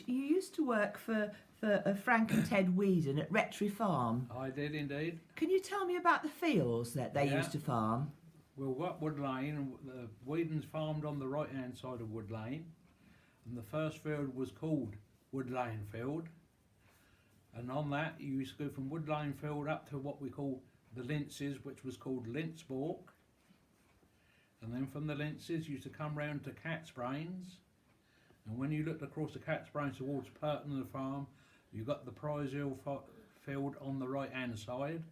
you used to work for Frank and Ted Whedon at Rectory Farm. I did indeed. Can you tell me about the fields that they Yeah. used to farm? We've got Wood Lane. The Whedon's farmed on the right-hand side of Wood Lane, and the first field was called Wood Lane Field. And on that, you used to go from Wood Lane Field up to what we call the Linces, which was called Linceborg. And then from the Linces, you used to come round to Cat's Brains. And when you looked across the Cat's Brains towards Pirton the farm, you got the Prize Hill field on the right-hand side.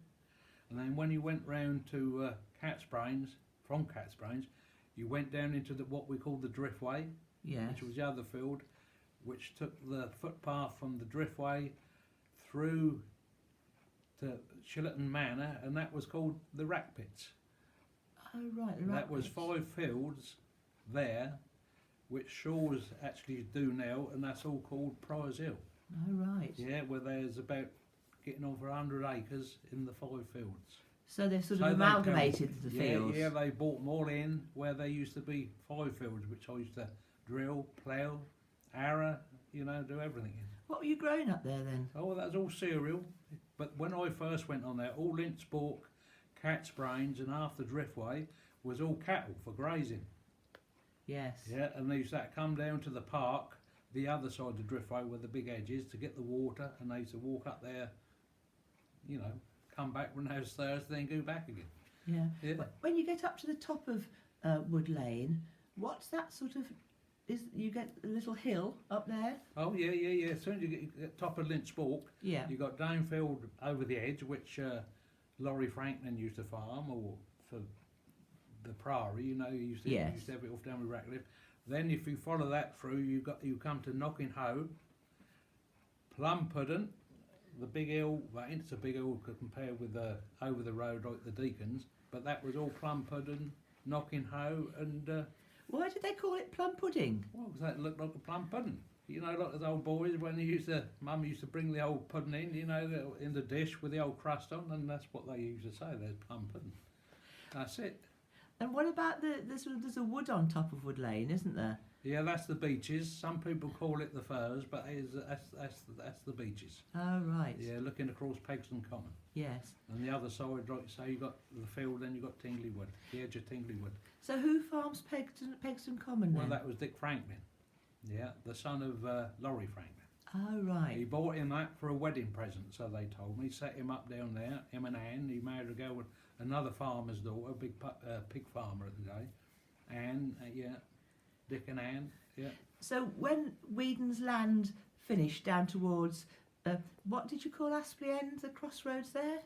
And then when you went round to Cat's Brains, from Cat's Brains, you went down into what we call the Driftway, Yes. which was the other field, which took the footpath from the Driftway through to Shillerton Manor, and that was called the Rack Pits. Oh right, the That Rat was Pits. 5 fields there, which Shaws actually do now, and that's all called Prize Hill. Oh right. Yeah, where there's about getting over 100 acres in the 5 fields. So they've sort So of they amalgamated the Yeah, fields. yeah, they bought them all in where there used to be 5 fields, which I used to drill, plough, harrow, you know, do everything in. What were you growing up there then? Oh, well, that was all cereal. But when I first went on there, all Linceborg, Cat's Brains and half the Driftway was all cattle for grazing. Yes. Yeah, and they used to come down to the park, the other side of the Driftway where the big edge is, to get the water, and they used to walk up there, you know, come back when it was Thursday, then go back again. Yeah. Yeah. When you get up to the top of Wood Lane, what's that sort of? Is you get a little hill up there? Oh, yeah, yeah, yeah. As soon as you get top of Linceborg, Yeah. you got Downfield over the edge, which Laurie Franklin used to farm, or for the Priory, you know, used to Yes. have it off down with Ratcliffe. Then if you follow that through, you come to Knocking Hoe, Plumpuddin, the big hill. Well, it's a big hill compared with over the road like the Deacons, but that was all Plumpuddin, Knocking Hoe, and Why did they call it plum pudding? well, 'cause that looked like a plum pudding. You know, like the old boys when Mum used to bring the old pudding in, you know, in the dish with the old crust on, and that's what they used to say. There's plum pudding. That's it. And what about there's a wood on top of Wood Lane, isn't there? Yeah, that's the beaches. Some people call it the firs, but that's the beaches. Oh right. Yeah, looking across Pegston Common. Yes. And the other side, like you say, you got the field, then you got Tingley Wood, the edge of Tingley Wood. So who farms Pegston Common Well, then? that was Dick Franklin. Yeah, the son of Laurie Franklin. Oh He right. bought him that for a wedding present, so they told me. Set him up down there, him and Anne. He married a girl with another farmer's daughter, a big pig farmer at the day. Anne, yeah, Dick and Anne, yeah. So when Whedon's land finished down towards what did you call Aspley End, the crossroads there?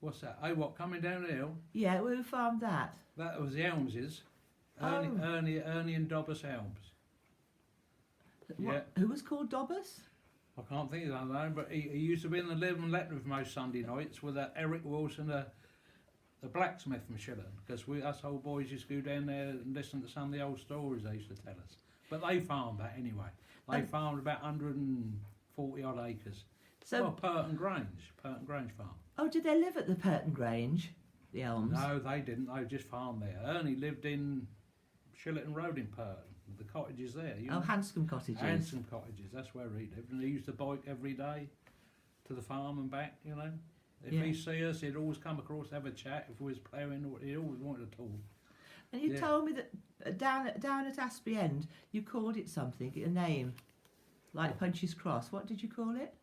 What's that? Oh, what, coming down the hill? Yeah, who farmed that? That was the Elmses. Oh. Ernie and Dobbus Elms. Yeah. Who was called Dobbus? I can't think of that name, but he used to be in the Live and Let with most Sunday nights with Eric Wilson, the blacksmith from Shillerton, because us old boys used to go down there and listen to some of the old stories they used to tell us. But they farmed that anyway. They farmed about 140 odd acres. So Well, Pirton Grange farm. oh, did they live at the Pirton Grange, the Elms? No, they didn't. They just farmed there. Ernie lived in Shillerton Road in Pirton, with the cottages there. You Oh, know? Hanscombe Cottages. Handsome cottages, that's where he lived. And he used to bike every day to the farm and back, you know. If Yeah. he see us, he'd always come across, have a chat. If we was ploughing, he always wanted to talk. And you Yeah. told me that down at Aspley End, you called it something, a name, like Punch's Cross. What did you call it?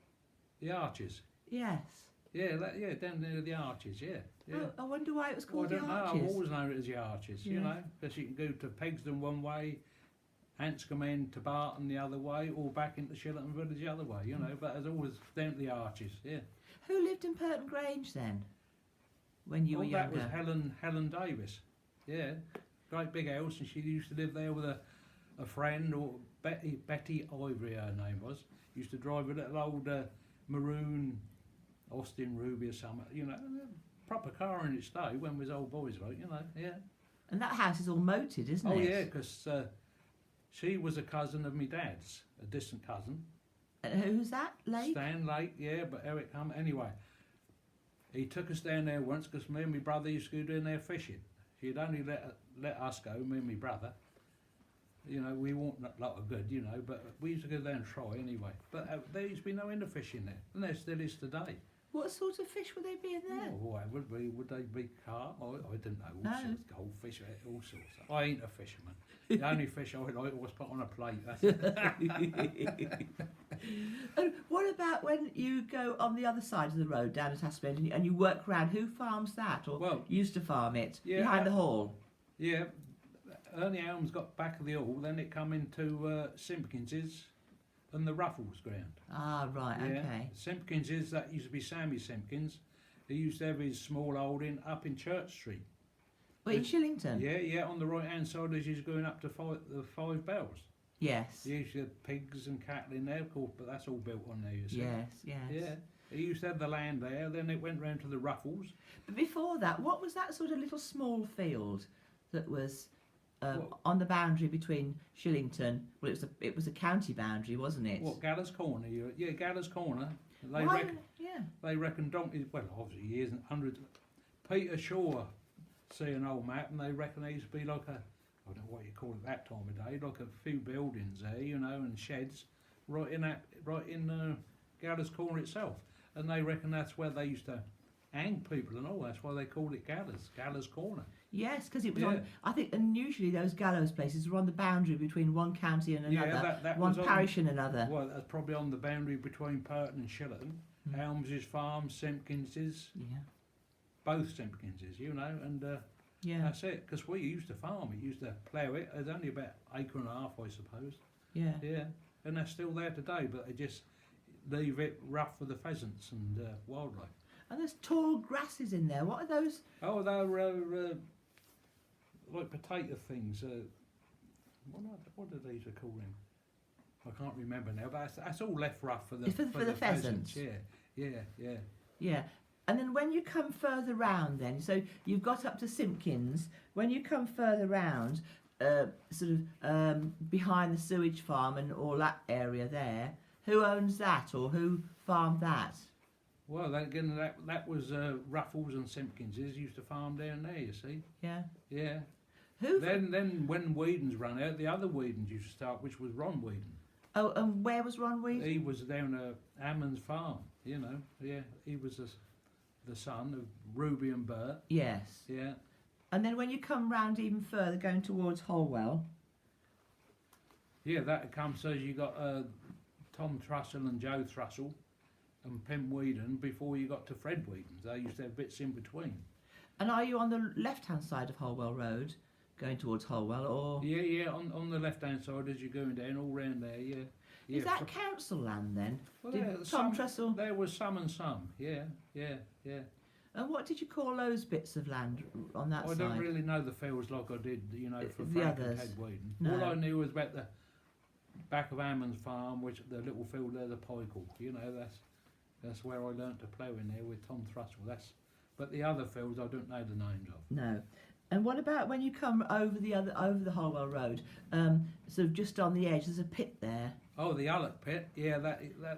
The Arches. Yes. Yeah, down near the Arches, yeah. Oh, I wonder why it was Well, I called the don't know, I've Arches. always known it as the Arches, you Yeah. know. Because you can go to Pegston one way, Anscombe End to Barton the other way, or back into Shillerton Village the other way, you know. But there's always down to the Arches, yeah. Who lived in Pirton Grange then, when you were that younger? was Helen Davis. Yeah, great big house, and she used to live there with a friend, or Betty Ivory, her name was. Used to drive a little old maroon Austin Ruby or something, you know, a proper car in its day when we was old boys, like, you know, yeah. And that house is all moated, isn't Oh it? yeah, because she was a cousin of my dad's, a distant cousin. Who's that? Lake? Stan Lake, yeah, but Eric anyway, he took us down there once because me and my brother used to go down there fishing. He'd only let us go, me and my brother. You know, we weren't a lot of good, you know, but we used to go there and try anyway. But there used to be no end of fish in there, and there still is today. What sort of fish would they be in there? Oh, why would they be carp? I didn't know. All No. sorts, goldfish, all sorts. I ain't a fisherman. The only fish I like was put on a plate. That's it. And what about when you go on the other side of the road down at Aspen and you work round? Who farms that, or Well, used to farm it yeah, behind the hall? Yeah, Ernie Elms got back of the hall, then it come into Simpkins's and the Ruffles ground. Ah, right, Yeah. okay. Simpkins's, that used to be Sammy Simpkins. He used to have his small holding up in Church Street. Well, in Shillington? Yeah, on the right hand side as you're going up to the Five Bells. Yes. He used to have pigs and cattle in there, of course, but that's all built on there, you see. Yes, yes. Yeah. He used to have the land there, then it went round to the Ruffles. But before that, what was that sort of little small field that was What? on the boundary between Shillington? Well, it was a county boundary, wasn't it? What, Galler's Corner? Yeah, Galler's Corner. Why? Yeah. They reckon donkeys, well, obviously years and hundreds. Peter Shaw see an old map and they reckon there used to be like a, I don't know what you call it that time of day, like a few buildings there, you know, and sheds right in Galler's Corner itself. And they reckon that's where they used to hang people and all. That's why they called it Galler's Corner. Yes, because it was Yeah. on. I think, and usually those gallows places were on the boundary between one county and another, Yeah, that one was on- parish and another. Well, that's probably on the boundary between Pirton and Shillington. Mm. Elms's farm, Simpkins's, Yeah, both Simpkins's, you know, and yeah, that's it. Because we used to farm it, used to plough it. It's only about acre and a half, I suppose. yeah. Yeah, and they're still there today, but they just leave it rough for the pheasants and wildlife. And there's tall grasses in there. What are those? Oh, they're like potato things. What are these called? I can't remember now, but that's all left rough for the For the pheasants. Yeah. Yeah. And then when you come further round, then so you've got up to Simpkins. When you come further round, behind the sewage farm and all that area there, who owns that or who farmed that? Well, that was Ruffles and Simpkins's used to farm down there. You see. Yeah. Yeah. Who? Then when Whedon's ran out, the other Whedons used to start, which was Ron Whedon. Oh, and where was Ron Weed? He was down at Ammons Farm, you know. Yeah, he was the son of Ruby and Bert. Yes. Yeah. And then when you come round even further, going towards Holwell. Yeah, that comes so you got Tom Trussell and Joe Trussell and Pim Whedon before you got to Fred Whedon's. They used to have bits in between. And are you on the left-hand side of Holwell Road, going towards Holwell, or Yeah, on the left-hand side as you're going down, all round there, yeah. is that council land then? Well, Did Tom Trussell? There was some and some, yeah. And what did you call those bits of land on that I side? don't really know the fields like I did, you know, for The Frank and others. Ted Whedon. No. All I knew was about the back of Ammons Farm, which the little field there, the Pikle. You know, that's where I learnt to plough in there with Tom Trussell. But the other fields I don't know the names of. No. And what about when you come over the Holwell Road, sort of just on the edge? There's a pit there. Oh, the Ullock pit. Yeah,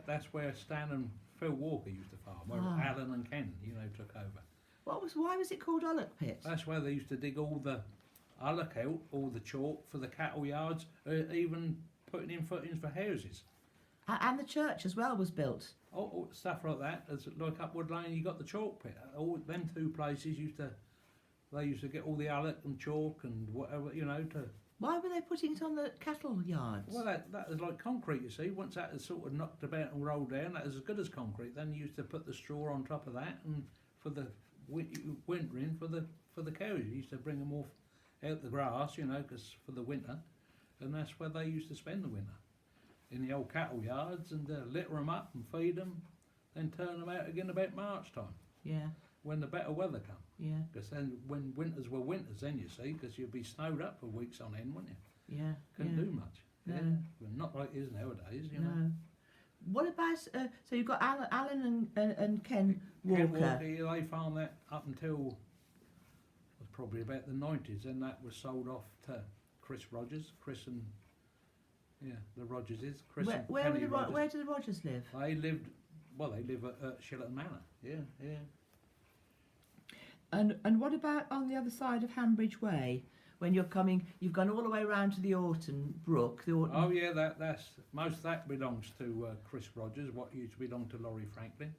that's where Stan and Phil Walker used to farm. Where Ah. Alan and Ken, you know, took over. Why was it called Ullock Pit? That's where they used to dig all the Ullock out, all the chalk for the cattle yards, even putting in footings for houses. And the church as well was built. Oh, stuff like that. As like up Wood Lane, you got the chalk pit. All them two places they used to get all the Ullock and chalk and whatever, you know, to. Why were they putting it on the cattle yards? Well, that was like concrete, you see. Once that is sort of knocked about and rolled down, that is as good as concrete. Then you used to put the straw on top of that, and for the wintering for the cows, you used to bring them off out the grass, you know, because for the winter, and that's where they used to spend the winter, in the old cattle yards, and litter them up and feed them, then turn them out again about March time, Yeah, when the better weather come. yeah, Because then when winters were winters, then you see, because you'd be snowed up for weeks on end, wouldn't you? yeah. Couldn't yeah. do much. No. Yeah, but not like it is nowadays, you know. No. What about so you've got Alan and Ken Walker? Ken Walker, yeah, they farmed that up until was probably about the 90s, and that was sold off to Chris Rogers, the Rogerses, Chris Where, and where, Penny were the, Rogers. where do the Rogers live? They live at Shillington Manor. Yeah. And what about on the other side of Hanbridge Way? when you're coming, you've gone all the way round to the Orton Brook. The Orton, Oh yeah, that's most of that belongs to Chris Rogers. What used to belong to Laurie Franklin,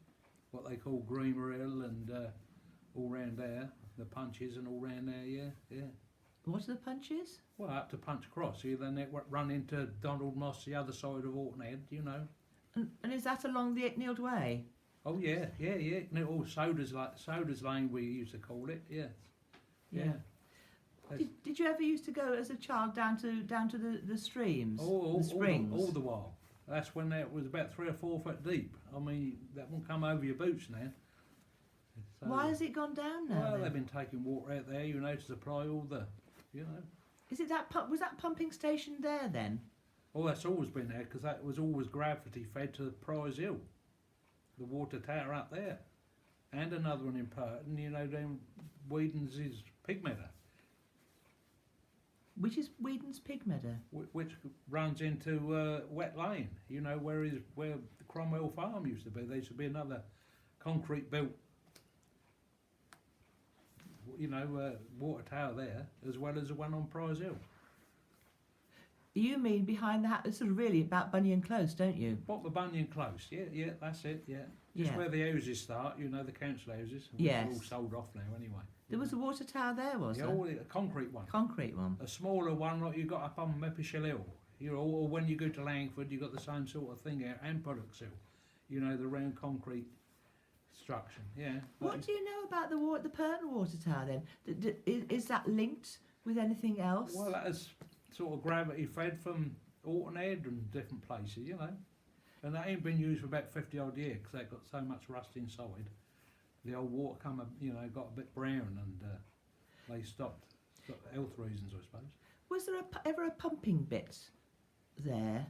what they call Greener Hill and all round there, the Punches and all round there. Yeah, yeah. What are the Punches? Well, up to Punch Cross. You then it run into Donald Moss, the other side of Orton Head. You know. And is that along the Icknield Way? Oh yeah, yeah, yeah. No, oh, Soda's Lane we used to call it. Yeah, yeah. Did you ever used to go as a child down to the streams, Oh, the springs? all the while. That's when it was about 3 or 4 foot deep. I mean, that won't come over your boots now. So, Why has it gone down now? well, then? they've been taking water out there, you know, to supply all the, you know. Is it that was that pumping station there then? Oh, that's always been there because that was always gravity fed to Prize Hill, the water tower up there, and another one in Pirton. You know, then Whedon's is Pig Meadow, Which is Whedon's Pig Meadow. which runs into Wet Lane. You know, where the Cromwell Farm used to be. There used to be another concrete built, you know, water tower there, as well as the one on Prize Hill. You mean behind the house, sort of really about Bunyan Close, don't you? What, the Bunyan Close? Yeah, yeah, that's it, yeah. Just Yeah. where the houses start, you know, the council houses. Which Yes. are all sold off now anyway. There was a water tower there, was Yeah, there? all a concrete one. Concrete one. A smaller one like you got up on Mepishall Hill. You know, or when you go to Langford, you got the same sort of thing here, and Pollux Hill. You know, the round concrete structure. Yeah. What do you know about the Pirton water tower then? Is that linked with anything else? Well, that is sort of gravity fed from Orton Head and different places, you know. And that ain't been used for about 50 odd years because they've got so much rust inside. The old water got a bit brown and they stopped. Health reasons, I suppose. Was there ever a pumping bit there?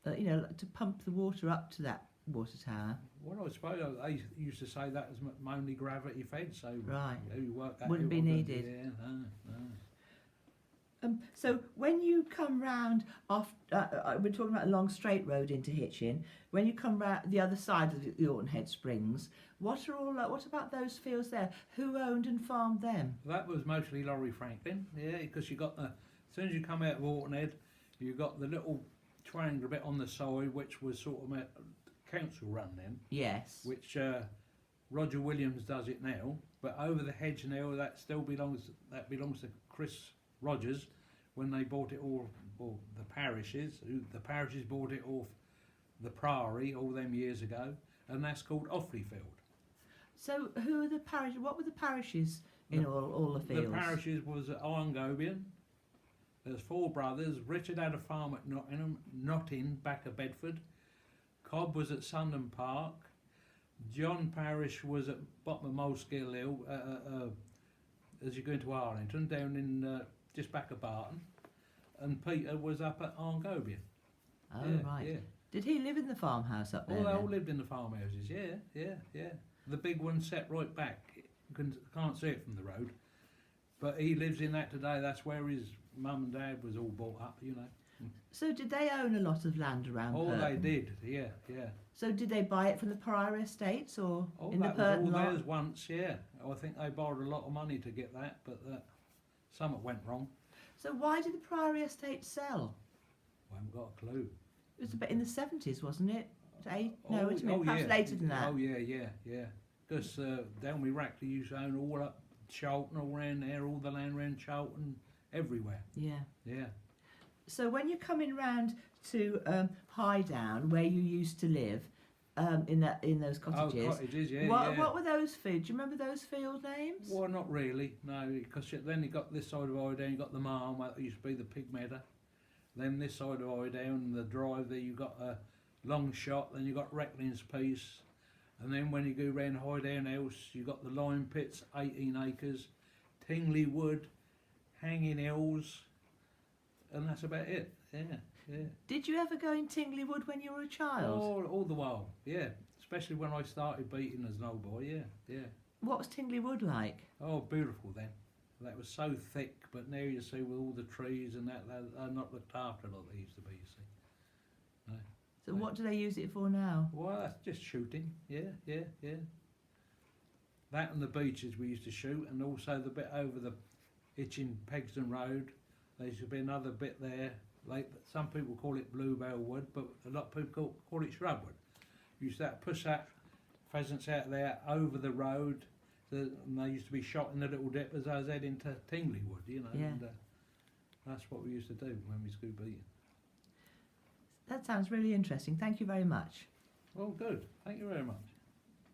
You know, to pump the water up to that water tower? Well, I suppose they used to say that was mainly gravity fed, so Right. you work that Wouldn't out be on the- needed. Yeah, no. So when you come round off, we're talking about a long straight road into Hitchin. When you come round the other side of the Orton Head Springs, what about those fields there? Who owned and farmed them? That was mostly Laurie Franklin, yeah, because you got as soon as you come out of Orton Head, you got the little triangular bit on the side, which was sort of council run then, Yes. which Roger Williams does it now, but over the hedge now that still belongs to Chris Rogers when they bought it all, or the parishes bought it off the Priory all them years ago, and that's called Offleyfield. So who are the parishes? What were the parishes in all the fields? The parishes was at Irongobian. There's 4 brothers. Richard had a farm at Notting, back of Bedford. Cobb was at Sundon Park. John Parish was at bottom of Moleskill Hill, as you go into Arlington, down in just back of Barton. And Peter was up at Irongobian. Oh, Yeah, right. yeah. Did he live in the farmhouse up there? All they all then? lived in the farmhouses, yeah. The big one set right back. You can't see it from the road. But he lives in that today. That's where his mum and dad was all brought up, you know. So did they own a lot of land around Oh, Pirton? they did, yeah. So did they buy it from the Priory estates or Oh, in the that was Pirton all lot? theirs once, yeah. I think they borrowed a lot of money to get that, but something went wrong. So why did the Priory estate sell? I haven't got a clue. It was a bit in the 70s, wasn't it? No, Oh, wait a minute, oh, perhaps yeah. later than that. Oh, yeah. Because down we Rackley used to own all up Charlton, all around there, all the land around Charlton, everywhere. Yeah. Yeah. So when you're coming round to Highdown, where you used to live, in those cottages, Oh, cottages, yeah, what yeah. were those fields? Do you remember those field names? Well, not really, no, because then you got this side of Highdown, you got the Marm, that used to be the Pig Meadow. Then this side of Highdown, the drive there, you got a long shot, then you got Recklin's Piece. And then when you go round Highdown House, you got the Lime Pits, 18 acres, Tingley Wood, Hanging Hills, and that's about it, yeah. Did you ever go in Tingley Wood when you were a child? All the while, yeah. Especially when I started beating as an old boy, yeah. What was Tingley Wood like? Oh, beautiful then. That was so thick, but now you see with all the trees and that, they're not looked after like they used to be, you see. No. So what do they use it for now? Well, that's just shooting, yeah. That and the beaches we used to shoot, and also the bit over the Hitchin Pegston Road. There should be another bit there. Like some people call it bluebell wood, but a lot of people call it shrubwood. You used to push that pheasants out there over the road, and they used to be shot in the little dip as I was heading to Tingley Wood, you know. Yeah. And, that's what we used to do when we scoop eating. That sounds really interesting. Thank you very much. Well, good. Thank you very much.